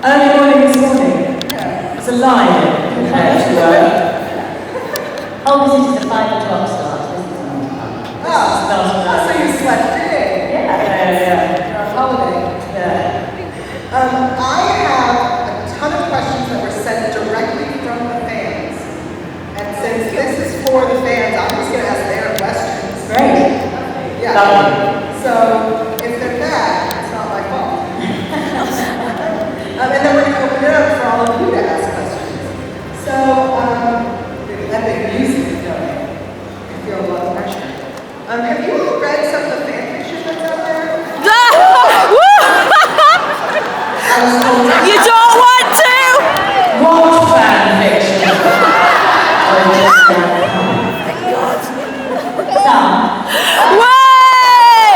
Early morning this morning. Yeah. It's a lion compared to Oh, this is the 5 o'clock start. So you slept in? Yeah. You're on holiday. Yeah. I have a ton of questions that were sent directly from the fans. And since this is for the fans, I'm just going to ask their questions. Great. Yeah. Lovely. So if they're bad, it's not my fault. And then we're going to open it up for all of you to ask questions. So, let the music going. I feel a lot of pressure. Have you all read some of the fan fiction that's out there? You don't want to! What fan fiction? Way!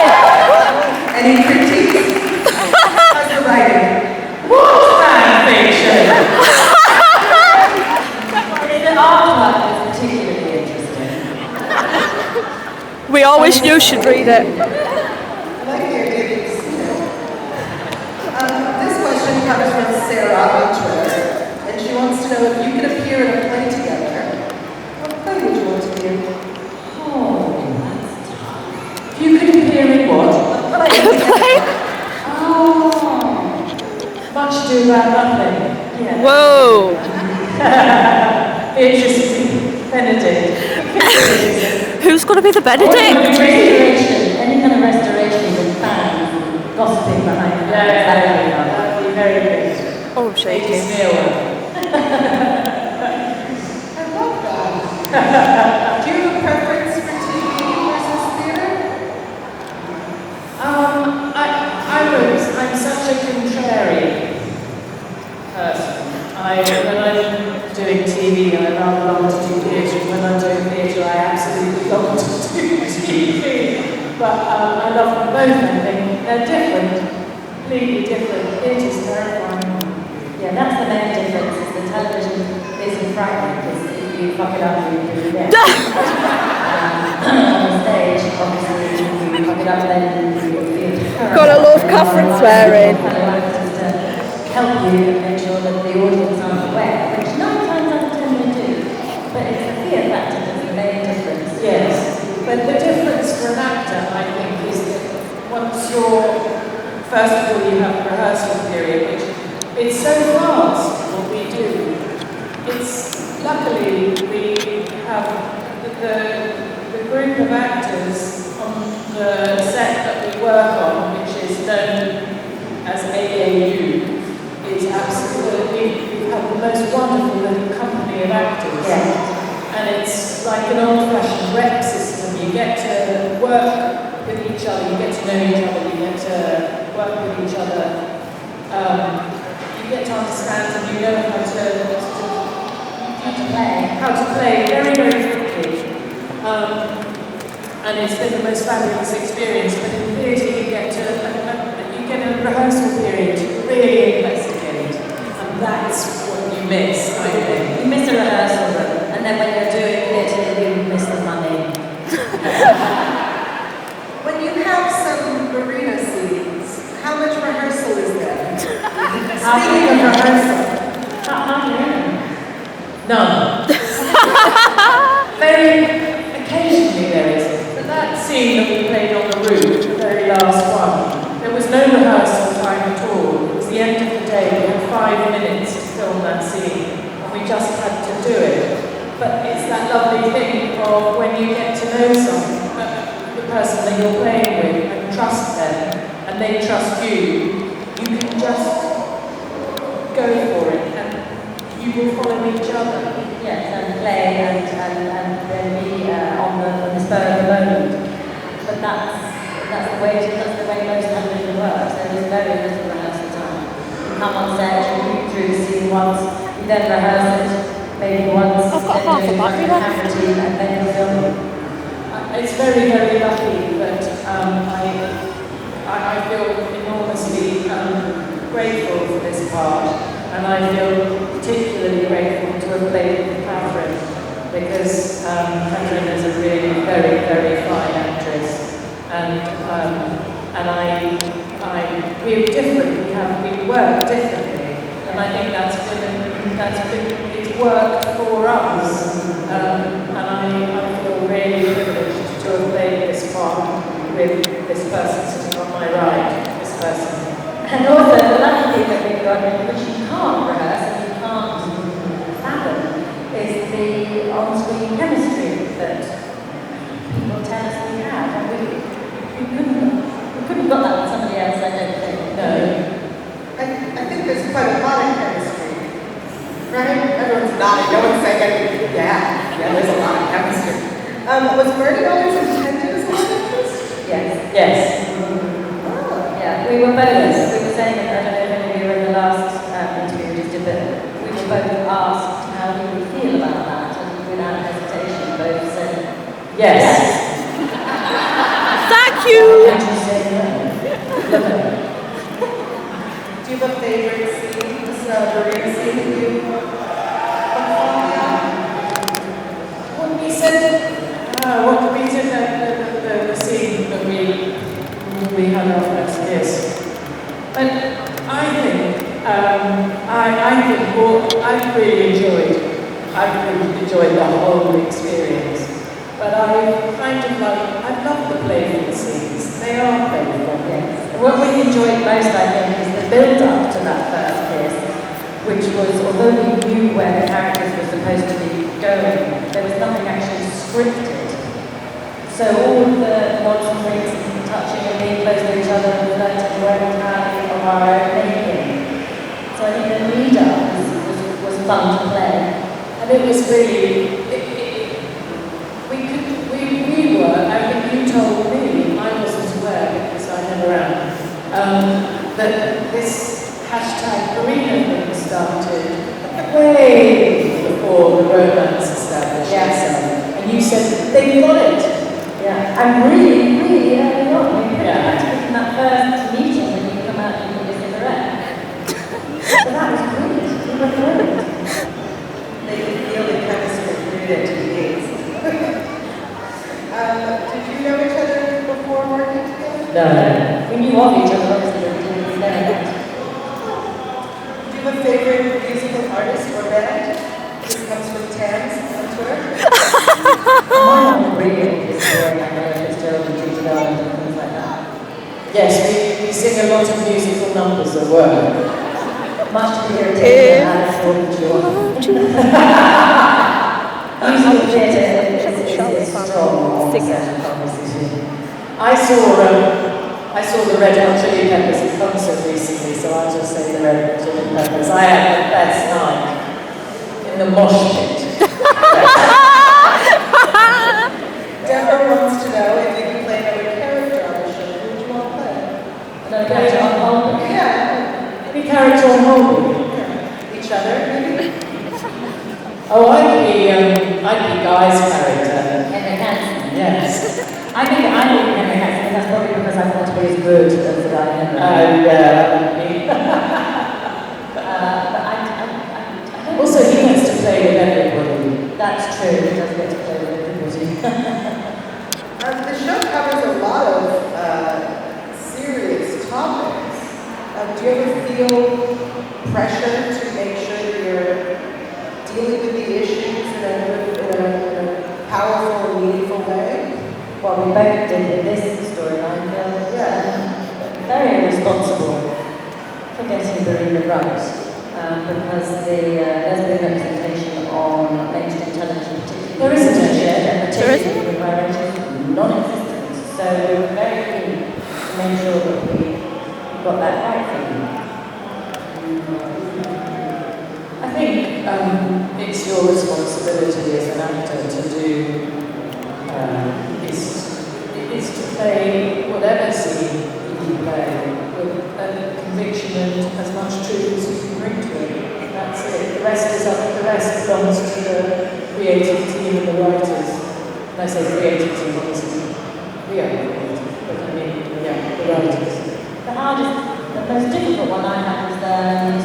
Any critiques? How's the writing? What fan fiction? The artwork is particularly interesting. We all wish you should read it. I like the idea that you've seen it. This question comes from Sarah on Twitter, and she wants to know if you could appear in a play together, what play would you want to be in? Oh, that's tough. If you could appear in what? A play. Oh. Much ado about nothing. Yeah. Whoa! Interesting. Benedict. Who's going to be the Benedict? Restoration. Any kind of restoration with fans and gossiping behind the fans. That would be very good. Oh, I'm shaky. I love that. Do you have a preference for TV versus theater? I'm such a contrary person. When I'm doing TV, I rather love to do theatre. When I'm doing theatre, I absolutely love to do TV. But I love them both, I think. They're different, completely different. Theatre's terrifying. Yeah, that's the main difference, is the television isn't frightening, because if you fuck it up, you do it again. On the stage, obviously, if you fuck it up, then you Gotta love Catherine swearing. Help you and make sure that the audience aren't aware, which 9 times out of 10 they do. But it's the fear factor that's the main difference. Yes, but the difference for an actor, I think, is that once you're, first of all, you have a rehearsal period, which it's so fast what we do. It's, luckily, we have the group of actors on the set that we work on, which is known as AAU, is absolutely, we have the most wonderful little company of actors. Yeah. And it's like an old-fashioned rep system. You get to work with each other, you get to know each other, you get to work with each other. You get to understand and you know how to play very, very quickly. And it's been the most fabulous experience. But in theatre, you get a rehearsal period to really investigate, and that's what you miss, I think. You miss a rehearsal room, and then when you're doing theatre, you miss the money. When you have some arena scenes, how much rehearsal is there? Speaking of rehearsal. None. Very occasionally there is. But that scene that we played on the roof, the very last one, there was no rehearsal time at all. It was the end of the day. We had 5 minutes to film that scene, and we just had to do it. But it's that lovely thing of when you get to know the person that you're playing with and trust them, and they trust you, you can just go for it, and you will follow each other. Yes, and play and then be on the spur of the moment. But that's the way most television works. There is very little rehearsal time. You come on set, you read through the scene once, you then rehearse it, maybe once, I've got then half do a battery the left. camera team, and then you film it. It's very, very lucky that I feel enormously grateful for this part, and I feel particularly grateful to have played with Catherine, because Catherine is a really very, very fine actress, and we're different. We work differently, And I think it's worked for us. And I feel really privileged to have played this part with this person sitting on my right, this person. And also the lucky thing that we've got, which you can't rehearse and you can't fathom, is the on-screen chemistry that people tell us we have. And we couldn't got that with somebody else, I don't think. No. I think there's quite a lot of chemistry, right? Everyone's nodding, no one's saying anything. Yeah, there's a lot of chemistry. Was Bernie always intended as a love interest? Yes. Yes. Yeah, we were both, we were saying that, I don't know if any of you were in the last interview we just did, but we were both asked how we would feel about that, and without hesitation, both said Yes. Thank you. And you said no. Do you have a favorite scene? This Serena scene that you What we said, the scene that we had our first kiss. But I think, I've really enjoyed the whole experience. But I love the playful scenes. They are playful. Yes. What we enjoyed most, I think, is the build-up to that first kiss, which was, although we knew where the characters were supposed to be going, there was nothing actually scripted. So all of the nods and winks and touching and being close to each other and flirting were entirely of our own making. So I think the lead-up was fun to play. And it was really, we were, I think you told me, I wasn't aware because I never am, that this hashtag Serena thing started way before the romance established itself. And you said, they've got it. Yeah, and really, really early on, we pretty Yeah. much in that first meeting when you come out and you get a cigarette. So that was brilliant. We were brilliant. They can feel the chemistry through their TVs. Did you know each other before working together? No. We knew of each other, obviously, but we didn't know that. Do you have a favorite musical artist or band? This comes from Tams on Twitter. Mine really is story, I know it's Gerald and Judy Garland and things like that. Yes, we sing a lot of musical numbers at work. Much to the irritation of Alex Jordan. Musical theatre is strong on certain conversation. I saw the Red Hot Chili Peppers in concert recently, so I'll just say the Red Hot Chili Peppers. I had the best night in the mosh pit. Deborah wants to know if you can play another character on the show. Who would you want to play? Another character on Holby. Yeah. Any character on Holby? Each other, maybe? Oh, I'd be Guy's character. Henry Hansen. Yes. I think Henry Hansen, that's probably because I want to be as good as the guy Henry. But I don't Also, he has to play with everybody. That's true, he does get to play with everybody. The show covers a lot of serious topics. Do you ever feel pressure to make sure that you're dealing with the issues in a powerful and meaningful way? Well, we both did in this storyline, very responsible for getting Serena right. Because the lesbian representation on mainstream television particularly There isn't any. and particularly in marriage is non-existent. So we were very keen to make sure that we got that right for you. I think it's your responsibility as an actor to do is to play whatever scene you play with a conviction and as much truth as you can bring to it. That's it. The rest belongs to the creative team and the writers. And I say creative team, obviously we are creative, but I mean, the writers. The most difficult one I had was the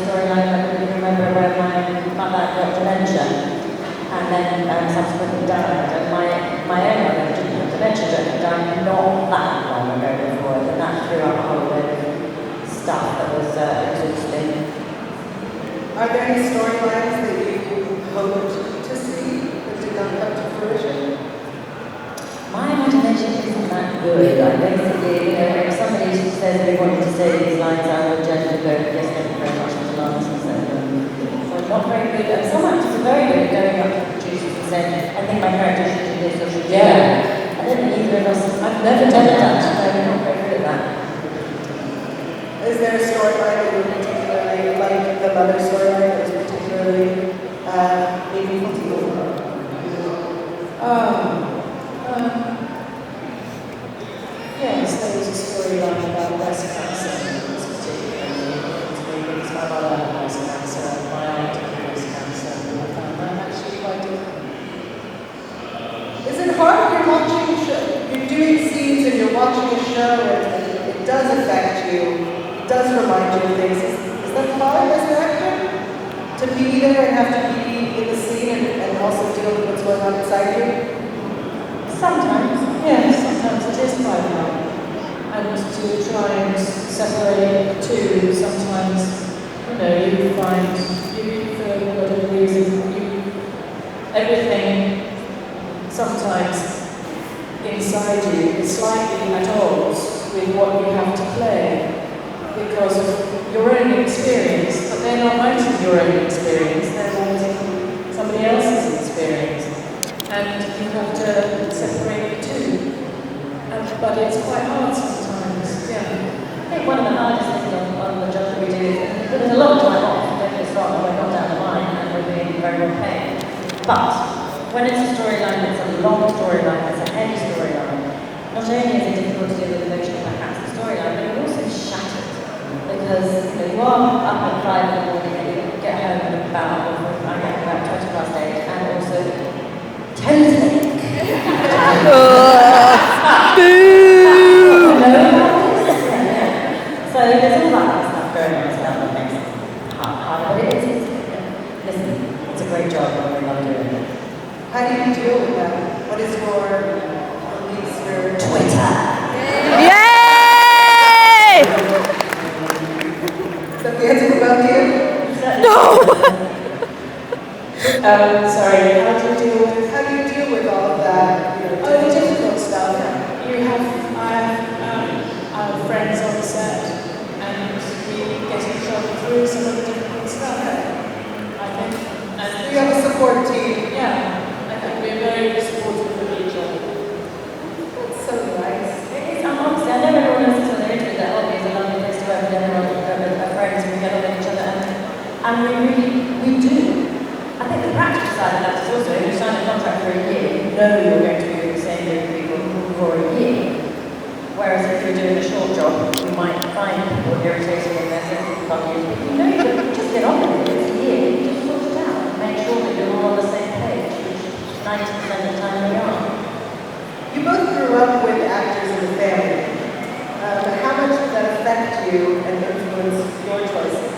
storyline I couldn't remember where my mother got dementia and then subsequently died. And my own mother didn't have dementia but died not that long ago before, and that threw up a whole load of stuff that was exhausting. Are there any storylines that you hoped to see that did not come to fruition? My imagination isn't that good. I basically, if somebody says they wanted to say these lines, I will generally go, yes, thank you very much for the nonsense. So not very good. And some actors are very good at going up to the producers and saying, I think my character should do this or should do that. I don't think either of us, I've never done that, so I'm not very good at that. Is there a storyline that you particularly like, the mother storyline that was particularly meaningful to you? Yes, there was a storyline about breast cancer. It was particularly important to me because my mother had breast cancer and my aunt had breast cancer. And I found that actually quite difficult. Is it hard when you're watching a show? You're doing scenes and you're watching a show and it does affect you, it does remind you of things. Is that hard as an actor? To be there and have to be in the scene and also deal with what's going on inside you? Sometimes, yes, sometimes it is quite hard. And to try and separate the two, sometimes, you find, for whatever reason, everything sometimes inside you is slightly at odds with what you have to play because of your own experience, but they're not writing your own experience, they're writing somebody else's experience. And you have to separate the two. But it's quite hard sometimes, yeah. I think one of the hardest things on the job that we do is there's a lot of time off, don't get us wrong, we're not down the line and we're being very well paid. But when it's a storyline that's a long storyline, that's a heavy storyline, not only is it difficult to deal with emotional perhaps the storyline, but you're also shattered. Because you are up at 5 in the morning and you get home at about 20 past 8 and also totally. Boo! So there's all that stuff going on that makes it hard. But listen, it's a great job and we love doing it. How do you deal with that? What is your Twitter. Yay! Is that the answer about you? No! Sorry, how do you deal with all of that? the difficult stuff? I have friends on the set, and we get each other through some of the difficult stuff, I think. And you have a support team. Yeah, I think we're very supportive of each other. That's so nice. Honestly, I know everyone else is on their interview that Holby is a lovely place to work and everyone are friends and we get on with each other and we do. I think the practical side of that is also if you sign a contract for a year, you know you're going to be with the same group of people for a year. Whereas if you're doing a short job, you might find people irritating in their second years. But you know you can just get on with it. It's a year, you just sort it out and make sure that you're all on the same page, which 90% of the time we are. You both grew up with actors in the family. How much did that affect you and influence your choices?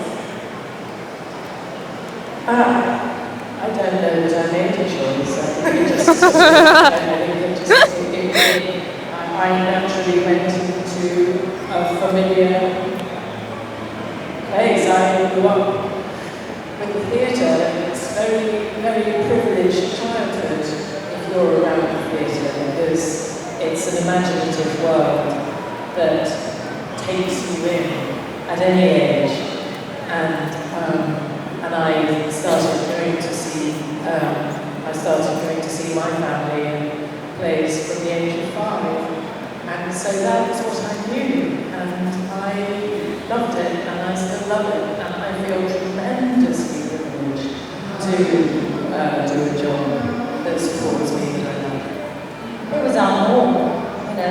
I don't know that I made a choice. I naturally went into a familiar place. I grew up with the theatre. It's very, very privileged childhood if you're around the theatre because it's an imaginative world that takes you in at any age. And I started going to see. I started going to see my family in plays from the age of 5, and so that was what I knew, and I loved it, and I still love it, and I feel tremendously privileged to do a job that supports me in my life. It was our norm, the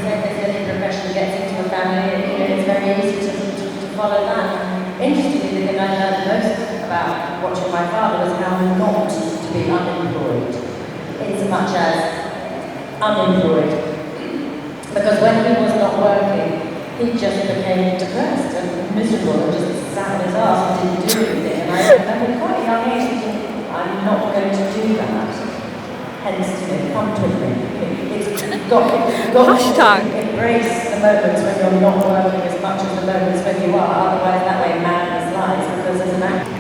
same as any profession gets into a family, it's very easy to follow that. Interestingly, the thing I learned most about watching my father was how not to be unemployed, in so much as unemployed. Because when he was not working, he just became depressed and miserable and just sat on his ass and didn't do anything. And I remember quite a young age thinking, I'm not going to do that. Hence, come to me. You've got Hashtag. to embrace the moments when you're not working as much as the moments when you are. Otherwise, that way madness lies. Because as an actor,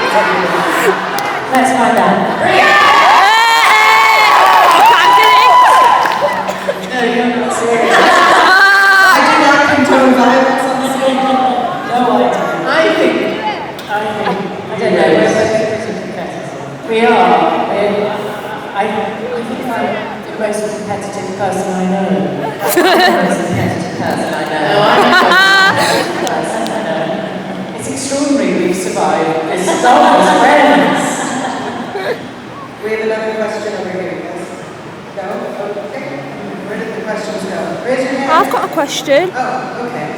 Let's find out. No, you're not serious. I do not condone violence on the screen. No idea. I think, I don't know. We're both pretty competitive. we are. I think I'm the most competitive person I know. That's not the most competitive person I know. No, I'm the most competitive person I know. It's extraordinary we've survived this storm as friends. We have another question over here, yes? No? Okay. Where did the questions go? Raise your hand. I've got a question. Oh, okay.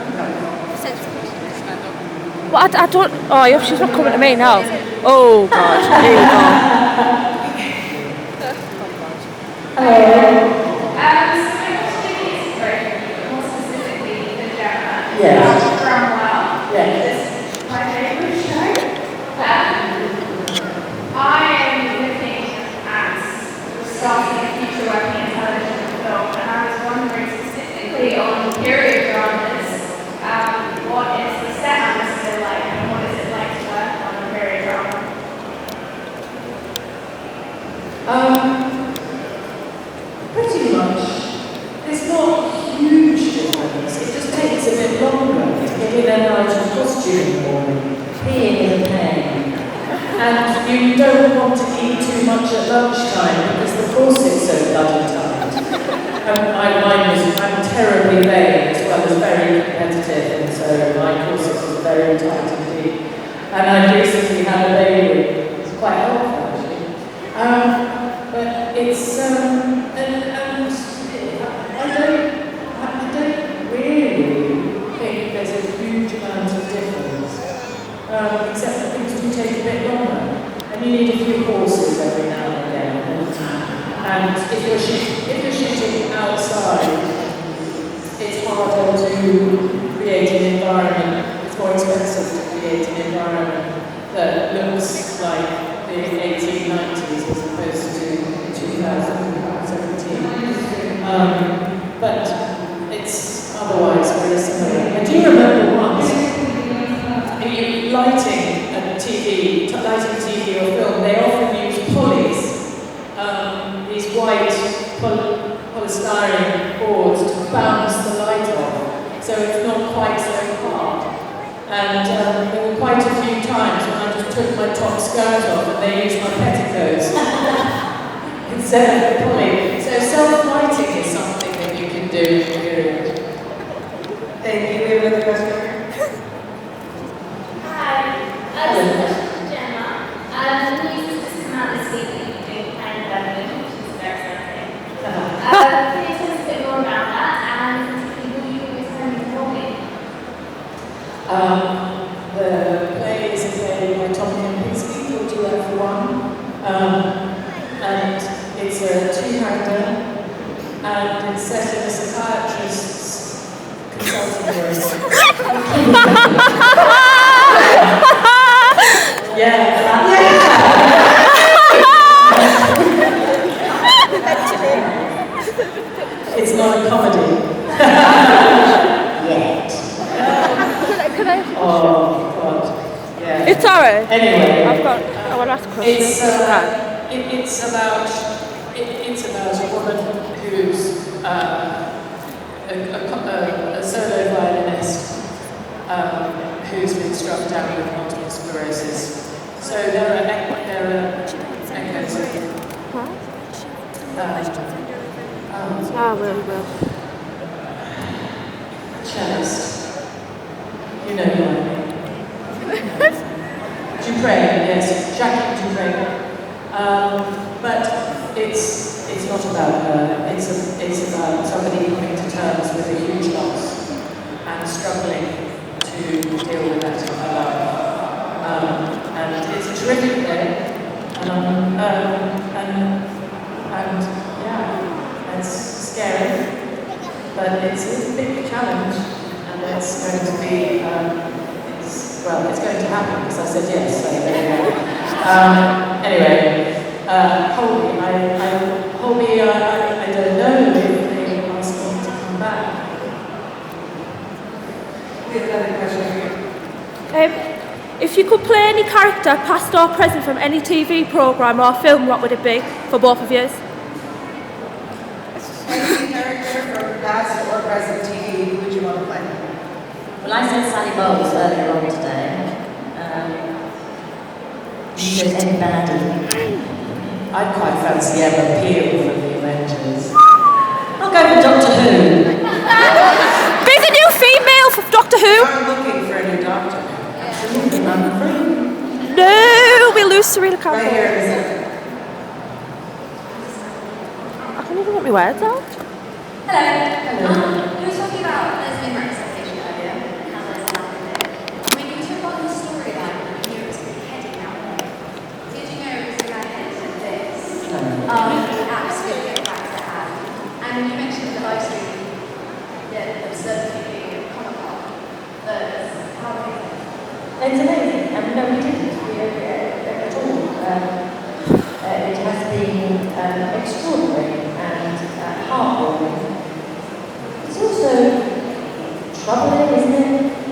I'm done. Well, I don't. Oh, she's not coming to me now. Oh God, here we go. Hello. So my question is very more specifically for Jemma. Yes. Cromwell. Yes. This is my favourite show. I am looking at starting a future working in television and film, and I was wondering specifically on period dramas, what is the set atmosphere like, and what is it like to work on a period drama? Pretty much. There's not huge difference. It just takes a bit longer to get in and out of costume in the morning. Peeing is a pain. And you don't want to eat too much at lunchtime because the corset's so bloody tight. I'm terribly vain as well as very competitive, and so my corset was very tight indeed. And I recently had a baby. It's quite helpful actually. But it's and I don't really think there's a huge amount of difference, except that things do take a bit longer, and you need a few horses every now and again. And if you're shooting outside, it's harder to create an environment. It's more expensive to create an environment that looks like the 1890s as opposed to 2017. But it's otherwise very similar. I do remember once, lighting TV or film, they often use pulleys, these white polystyrene boards to bounce the light off, so it's not quite so hard. And there were quite a few times when I just took my top skirt off and they used my petticoats instead of the pulley. So self-lighting is something that you can do in the period. Thank you. We have another question. Hi, this is Jemma. The news has just come out this week that you're doing kind of revenue, which is very exciting. Can you tell us a bit more about that, and will you be returning to Holby? The play is a play by Tommy and Pinsky called You Have for One. And it's a two-hander, and it's set in a psychiatrist's consulting room. It's not a comedy. Yet. Could I? Oh, God. Yeah. It's alright. Anyway. I want to ask a question. It's about a woman who's a solo violinist who's been struck down with multiple sclerosis. So there are echoes of Will. cellist. You know who I mean. Dupre, yes, Jackie Dupre. But it's not about her. It's about somebody coming to terms with a huge loss and struggling to deal with that in her life. And it's a terrific play. And yeah, it's scary, but it's a big challenge, and it's going to be. It's going to happen because I said yes. So there we go. Anyway, Holby, I don't know if they ask me to come back. We have another question here. If you you could play any character, past or present, from any TV programme or film, what would it be for both of you? Any character from past or present TV, who would you want to play? Well, I said Sally Bowles earlier on today. She was any baddie. I'd quite fancy Emma Peel from the Avengers. I'll go for Doctor Who. Be the new female for Doctor Who. I'm looking for a new doctor. Absolutely, I'm free. No, we lose Serena Campbell. Right here in the center. I can't even get my words out. Hello. You were talking about lesbian representation earlier, and how there's a lack of it. When you took on the storyline, you knew it was really heading that way. Did you know it was the guy headed at this? Absolutely get back to hand. And you mentioned the live stream, the absurdity being at Comic-Con. How amazing. It's amazing. No, we didn't. At all. It has been extraordinary and heartwarming. It's also troubling, isn't it?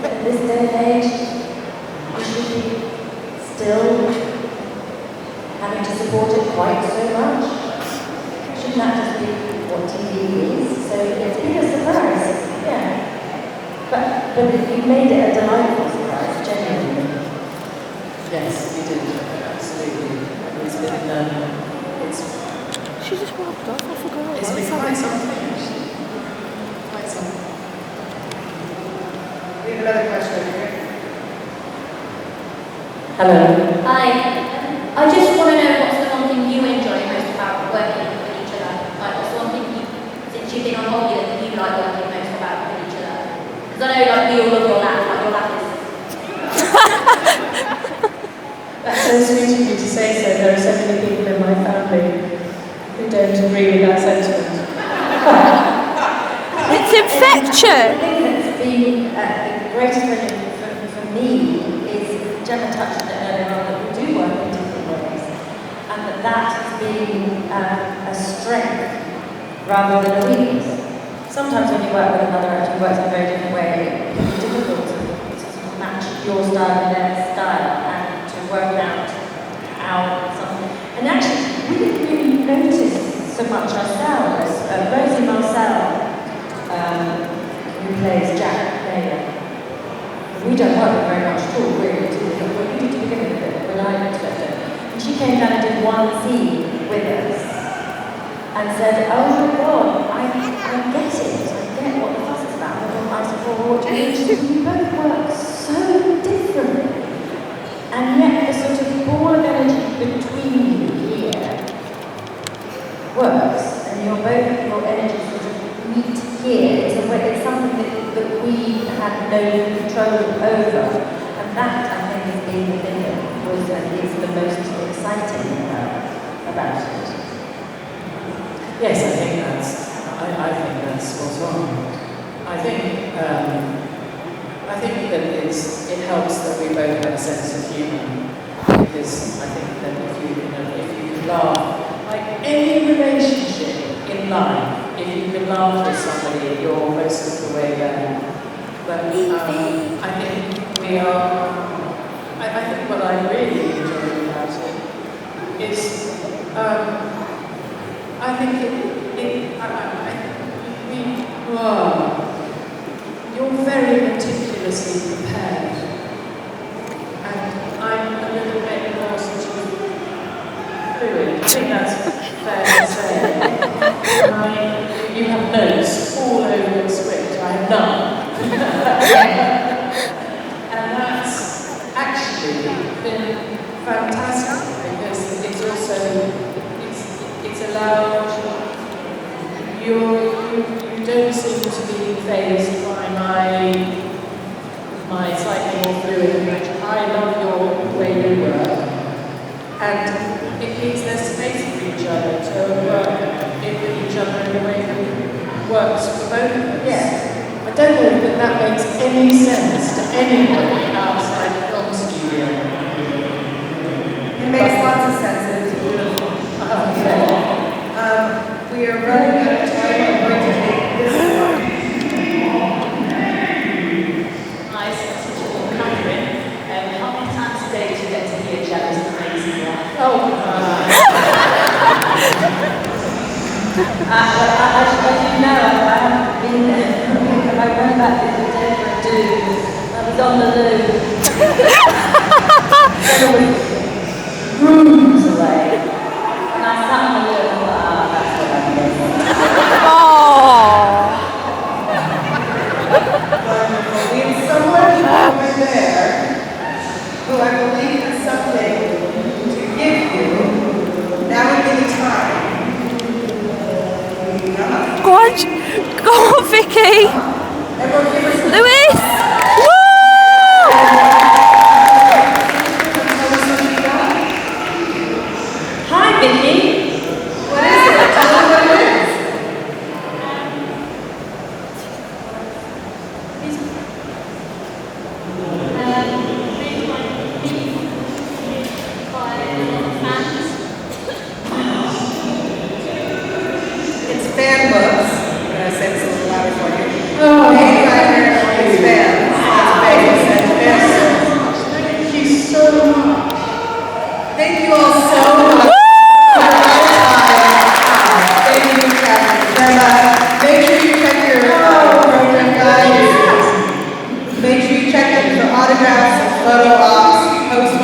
In this day and age, we should be still having to support it quite so much. Shouldn't that just be what TV is? So it's been a surprise, yeah. But you made it a delightful surprise, genuinely. Yes, we did, absolutely. It's been, She just walked off, I forgot. it's been quite something, actually. Quite something. We have another question here. Hello. Hi. I just want to know what's the one thing you enjoy most about working with each other? Like, what's the one thing you, since you've been on Holby, that you like working most about with each other? Because I know, like, we all love your laugh, like, your laugh is... That's so sweet of you to say so. There are so many people in my family who don't agree with that sentiment. It's infection. The thing that's been the greatest pleasure for me is, Jemma touched on it earlier on, that we do work in different ways, and that has been a strength rather than a weakness. Sometimes when you work with another actor who works in a very different way, it can be difficult to match your style and their style, and to work out how something. And actually, we didn't really notice so much ourselves. Rosie Marcel, who plays Jack Mayer, we don't work with very much at all, really, do we? But we did to begin with, when I looked at it. And she came down and did one scene with us and said, oh my God, I get it. I get what the fuss is about. And I said, well, what do you mean? She said, we both work so differently. And yet the sort of ball of energy between you here works, and your energy sort of meet here. It's something that we had no control over, and that I think has been the thing that was is the most exciting about it. Yes, I think that's spot on. I think that it helps that we both have a sense of humour, because I think that if you can laugh, like any relationship in life, if you can laugh with somebody, you're most of the way there. But I think we are. I think what I really enjoy about it is, I think you're very meticulously prepared, and I'm a little bit more sort of fluid. I think that's fair to say. You have notes all over your script. I have none. And that's actually been fantastic, because it's also it's allowed you don't seem to be fazed by my slightly more fluid approach. I love your way you work, and it means there's space for each other to work with each other in a way that works for both of us. Yeah. I don't know that that makes any sense to anyone outside the film studio. It makes lots of sense, and it's beautiful. We are running out of time. I'm going to take this one. Hi, Catherine. How many times As you know, I haven't been there. I went back the other day for a do. I was on the loo. There was rooms away. And I sat on the loo and thought, that's what I'm doing. Wonderful. We have someone over there who I believe has something to give you. Now would be the time. Go on, Vicky. Everyone give us Louis. Woo! Hi, Vicky. What is it? Tell me what it is. It's fan books. I'm going to say this a little louder for you. Made by American fans. That's fans. Thank you so much. Thank you all so much. Thank you, Jemma. Make sure you check your program guide. Make sure you check it for autographs and photo ops, post